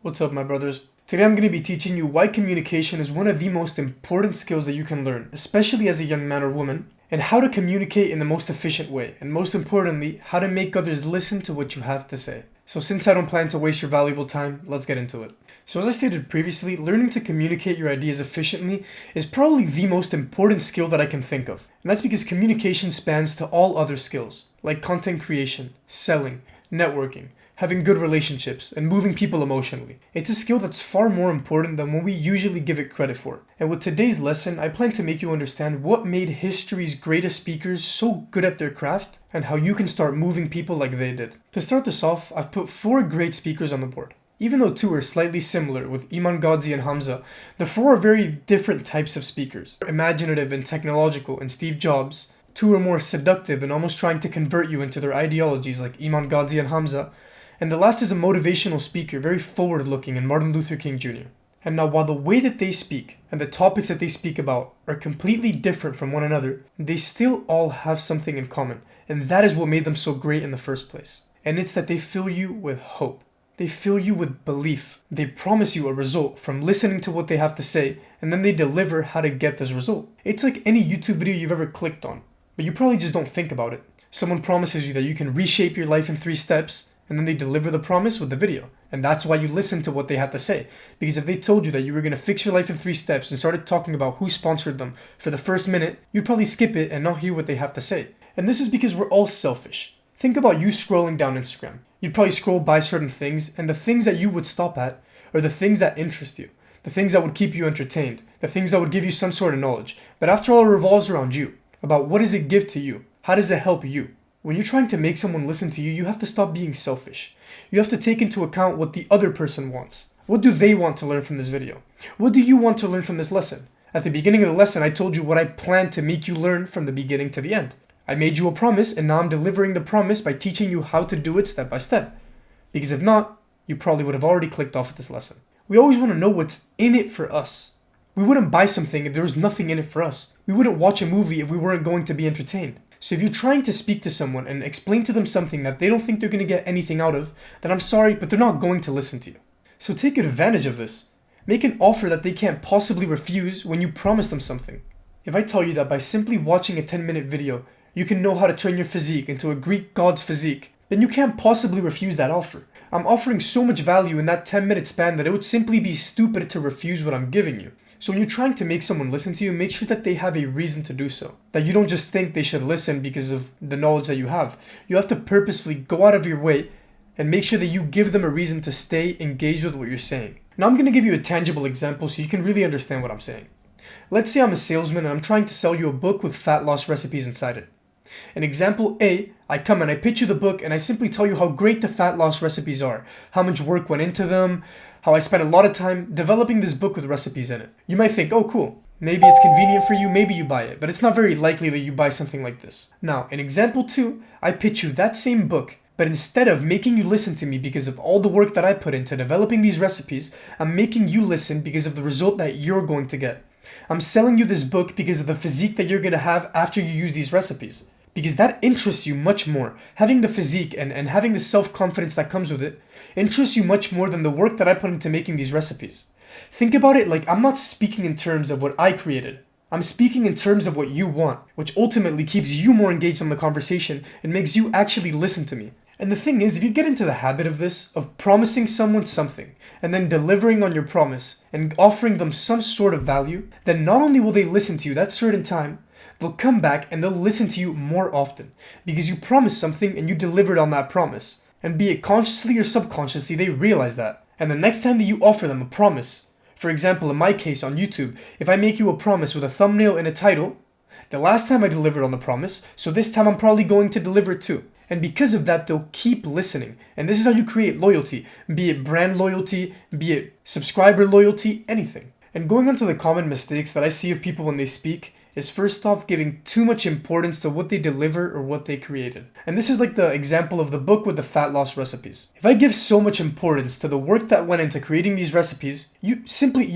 What's up, my brothers? Today I'm going to be teaching you why communication is one of the most important skills that you can learn, especially as a young man or woman, and how to communicate in the most efficient way, and most importantly, how to make others listen to what you have to say. So since I don't plan to waste your valuable time, let's get into it. So as I stated previously, learning to communicate your ideas efficiently is probably the most important skill that I can think of. And that's because communication spans to all other skills, like content creation, selling, networking, having good relationships, and moving people emotionally. It's a skill that's far more important than what we usually give it credit for. And with today's lesson, I plan to make you understand what made history's greatest speakers so good at their craft, and how you can start moving people like they did. To start this off, I've put 4 great speakers on the board. Even though 2 are slightly similar with Imam Ghazi and Hamza, the 4 are very different types of speakers. Imaginative and technological and Steve Jobs. 2 are more seductive and almost trying to convert you into their ideologies like Imam Ghazi and Hamza. And the last is a motivational speaker, very forward-looking, and Martin Luther King Jr. And now while the way that they speak and the topics that they speak about are completely different from one another, they still all have something in common. And that is what made them so great in the first place. And it's that they fill you with hope. They fill you with belief. They promise you a result from listening to what they have to say, and then they deliver how to get this result. It's like any YouTube video you've ever clicked on, but you probably just don't think about it. Someone promises you that you can reshape your life in 3 steps, and then they deliver the promise with the video. And that's why you listen to what they had to say. Because if they told you that you were going to fix your life in 3 steps and started talking about who sponsored them for the first minute, you'd probably skip it and not hear what they have to say. And this is because we're all selfish. Think about you scrolling down Instagram. You'd probably scroll by certain things, and the things that you would stop at are the things that interest you, the things that would keep you entertained, the things that would give you some sort of knowledge. But after all, it revolves around you, about what does it give to you? How does it help you? When you're trying to make someone listen to you, you have to stop being selfish. You have to take into account what the other person wants. What do they want to learn from this video? What do you want to learn from this lesson? At the beginning of the lesson, I told you what I planned to make you learn from the beginning to the end. I made you a promise, and now I'm delivering the promise by teaching you how to do it step by step. Because if not, you probably would have already clicked off at this lesson. We always want to know what's in it for us. We wouldn't buy something if there was nothing in it for us. We wouldn't watch a movie if we weren't going to be entertained. So if you're trying to speak to someone and explain to them something that they don't think they're going to get anything out of, then I'm sorry, but they're not going to listen to you. So take advantage of this. Make an offer that they can't possibly refuse when you promise them something. If I tell you that by simply watching a 10-minute video, you can know how to turn your physique into a Greek god's physique, then you can't possibly refuse that offer. I'm offering so much value in that 10-minute span that it would simply be stupid to refuse what I'm giving you. So when you're trying to make someone listen to you, make sure that they have a reason to do so. That you don't just think they should listen because of the knowledge that you have. You have to purposefully go out of your way and make sure that you give them a reason to stay engaged with what you're saying. Now I'm going to give you a tangible example so you can really understand what I'm saying. Let's say I'm a salesman and I'm trying to sell you a book with fat loss recipes inside it. In example A, I come and I pitch you the book and I simply tell you how great the fat loss recipes are, how much work went into them, how I spent a lot of time developing this book with recipes in it. You might think, oh cool, maybe it's convenient for you, maybe you buy it, but it's not very likely that you buy something like this. Now, in example 2, I pitch you that same book, but instead of making you listen to me because of all the work that I put into developing these recipes, I'm making you listen because of the result that you're going to get. I'm selling you this book because of the physique that you're going to have after you use these recipes. Because that interests you much more. Having the physique and having the self-confidence that comes with it interests you much more than the work that I put into making these recipes. Think about it like I'm not speaking in terms of what I created. I'm speaking in terms of what you want, which ultimately keeps you more engaged in the conversation and makes you actually listen to me. And the thing is, if you get into the habit of this, of promising someone something, and then delivering on your promise, and offering them some sort of value, then not only will they listen to you that certain time, they'll come back and they'll listen to you more often because you promised something and you delivered on that promise. And be it consciously or subconsciously, they realize that. And the next time that you offer them a promise, for example, in my case on YouTube, if I make you a promise with a thumbnail and a title, the last time I delivered on the promise, so this time I'm probably going to deliver too. And because of that, they'll keep listening. And this is how you create loyalty, be it brand loyalty, be it subscriber loyalty, anything. And going on to the common mistakes that I see of people when they speak, is first off giving too much importance to what they deliver or what they created. And this is like the example of the book with the fat loss recipes. If I give so much importance to the work that went into creating these recipes, you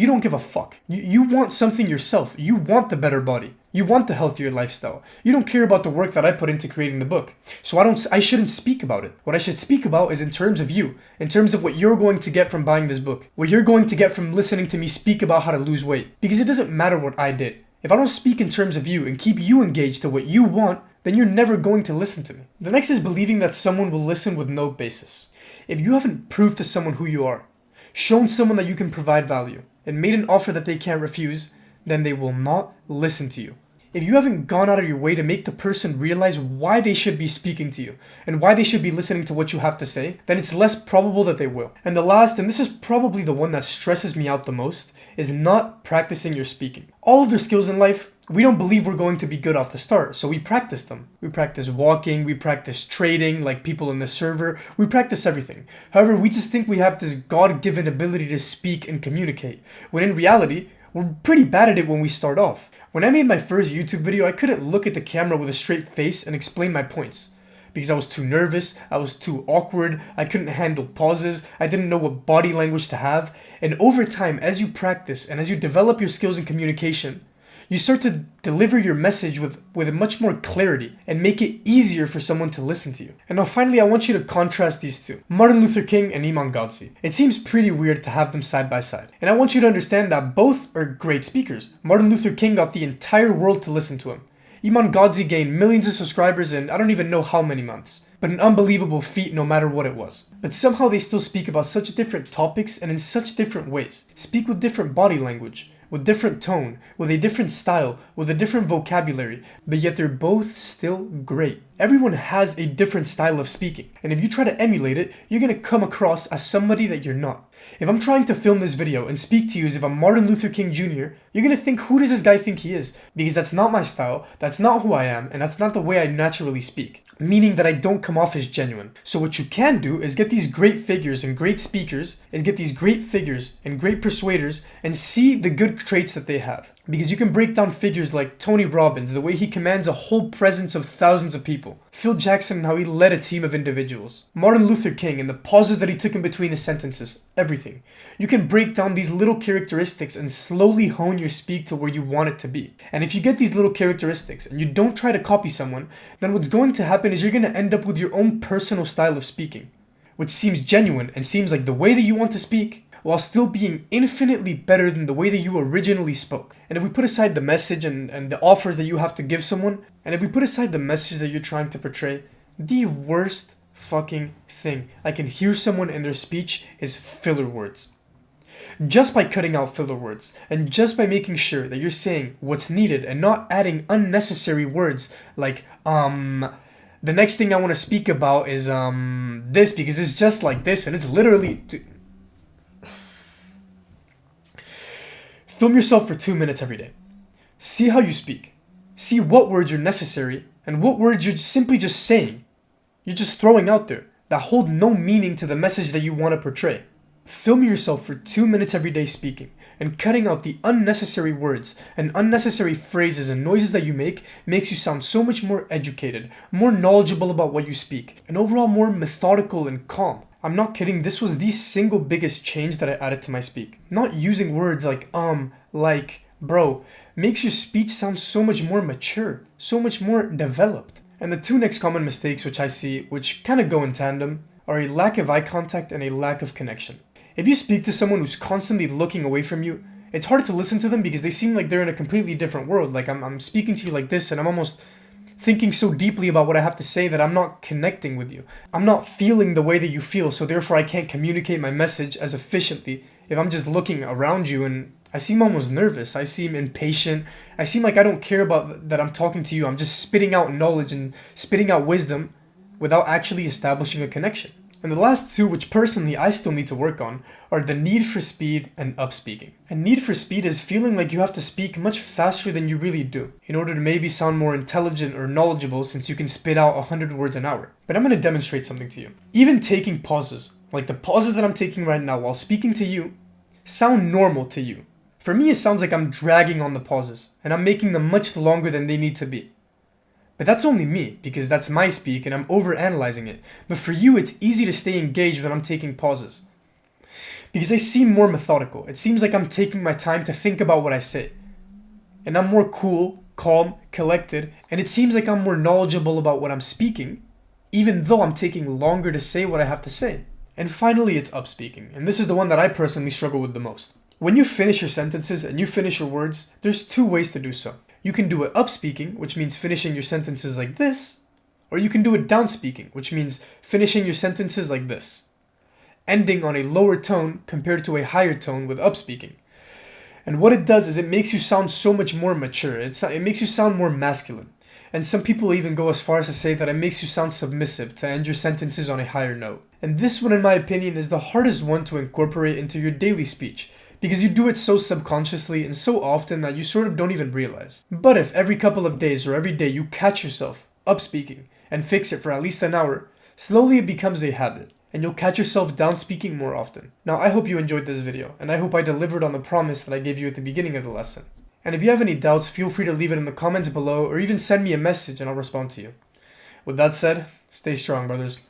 don't give a fuck. You want something yourself. You want the better body. You want the healthier lifestyle. You don't care about the work that I put into creating the book. So I shouldn't speak about it. What I should speak about is in terms of you, in terms of what you're going to get from buying this book, what you're going to get from listening to me speak about how to lose weight. Because it doesn't matter what I did. If I don't speak in terms of you and keep you engaged to what you want, then you're never going to listen to me. The next is believing that someone will listen with no basis. If you haven't proved to someone who you are, shown someone that you can provide value, and made an offer that they can't refuse, then they will not listen to you. If you haven't gone out of your way to make the person realize why they should be speaking to you and why they should be listening to what you have to say, then it's less probable that they will. And the last, and this is probably the one that stresses me out the most, is not practicing your speaking. All other skills in life, we don't believe we're going to be good off the start, so we practice them. We practice walking, we practice trading, like people in the server, we practice everything. However, we just think we have this God-given ability to speak and communicate, when in reality, we're pretty bad at it when we start off. When I made my first YouTube video, I couldn't look at the camera with a straight face and explain my points. Because I was too nervous, I was too awkward, I couldn't handle pauses, I didn't know what body language to have. And over time, as you practice and as you develop your skills in communication, you start to deliver your message with much more clarity and make it easier for someone to listen to you. And now finally, I want you to contrast these two, Martin Luther King and Imam Gadzhi. It seems pretty weird to have them side by side. And I want you to understand that both are great speakers. Martin Luther King got the entire world to listen to him. Imam Gadzhi gained millions of subscribers in I don't even know how many months, but an unbelievable feat no matter what it was. But somehow they still speak about such different topics and in such different ways, speak with different body language, with different tone, with a different style, with a different vocabulary, but yet they're both still great. Everyone has a different style of speaking, and if you try to emulate it, you're gonna come across as somebody that you're not. If I'm trying to film this video and speak to you as if I'm Martin Luther King Jr., you're gonna think, who does this guy think he is? Because that's not my style, that's not who I am, and that's not the way I naturally speak. Meaning that I don't come off as genuine. So what you can do is get these great figures and great speakers, and great persuaders, and see the good traits that they have. Because you can break down figures like Tony Robbins, the way he commands a whole presence of thousands of people. Phil Jackson and how he led a team of individuals. Martin Luther King and the pauses that he took in between his sentences. Everything. You can break down these little characteristics and slowly hone your speak to where you want it to be. And if you get these little characteristics and you don't try to copy someone, then what's going to happen is you're going to end up with your own personal style of speaking, which seems genuine and seems like the way that you want to speak, while still being infinitely better than the way that you originally spoke. And if we put aside the message and the offers that you have to give someone, and if we put aside the message that you're trying to portray, the worst fucking thing I can hear someone in their speech is filler words. Just by cutting out filler words, and just by making sure that you're saying what's needed and not adding unnecessary words like, the next thing I want to speak about is, this, because it's just like this, and it's literally... Film yourself for 2 minutes every day. See how you speak. See what words are necessary and what words you're simply just saying. You're just throwing out there that hold no meaning to the message that you want to portray. Film yourself for 2 minutes every day speaking and cutting out the unnecessary words and unnecessary phrases and noises that you make makes you sound so much more educated, more knowledgeable about what you speak, and overall more methodical and calm. I'm not kidding, this was the single biggest change that I added to my speak. Not using words like like, bro, makes your speech sound so much more mature, so much more developed. And the two next common mistakes which I see, which kind of go in tandem, are a lack of eye contact and a lack of connection. If you speak to someone who's constantly looking away from you, it's hard to listen to them because they seem like they're in a completely different world. Like I'm speaking to you like this and I'm almost thinking so deeply about what I have to say that I'm not connecting with you. I'm not feeling the way that you feel, so therefore I can't communicate my message as efficiently if I'm just looking around you and I seem almost nervous. I seem impatient. I seem like I don't care about that I'm talking to you. I'm just spitting out knowledge and spitting out wisdom without actually establishing a connection. And the last two, which personally I still need to work on, are the need for speed and upspeaking. And need for speed is feeling like you have to speak much faster than you really do in order to maybe sound more intelligent or knowledgeable since you can spit out 100 words an hour. But I'm going to demonstrate something to you. Even taking pauses, like the pauses that I'm taking right now while speaking to you, sound normal to you. For me, it sounds like I'm dragging on the pauses and I'm making them much longer than they need to be. But that's only me, because that's my speak and I'm overanalyzing it. But for you, it's easy to stay engaged when I'm taking pauses. Because I seem more methodical. It seems like I'm taking my time to think about what I say. And I'm more cool, calm, collected, and it seems like I'm more knowledgeable about what I'm speaking, even though I'm taking longer to say what I have to say. And finally, it's upspeaking, and this is the one that I personally struggle with the most. When you finish your sentences and you finish your words, there's two ways to do so. You can do it upspeaking, which means finishing your sentences like this, or you can do it downspeaking, which means finishing your sentences like this, ending on a lower tone compared to a higher tone with upspeaking. And what it does is it makes you sound so much more mature. It makes you sound more masculine. And some people even go as far as to say that it makes you sound submissive to end your sentences on a higher note. And this one, in my opinion, is the hardest one to incorporate into your daily speech, because you do it so subconsciously and so often that you sort of don't even realize. But if every couple of days or every day you catch yourself upspeaking and fix it for at least an hour, slowly it becomes a habit, and you'll catch yourself downspeaking more often. Now, I hope you enjoyed this video, and I hope I delivered on the promise that I gave you at the beginning of the lesson. And if you have any doubts, feel free to leave it in the comments below or even send me a message and I'll respond to you. With that said, stay strong, brothers.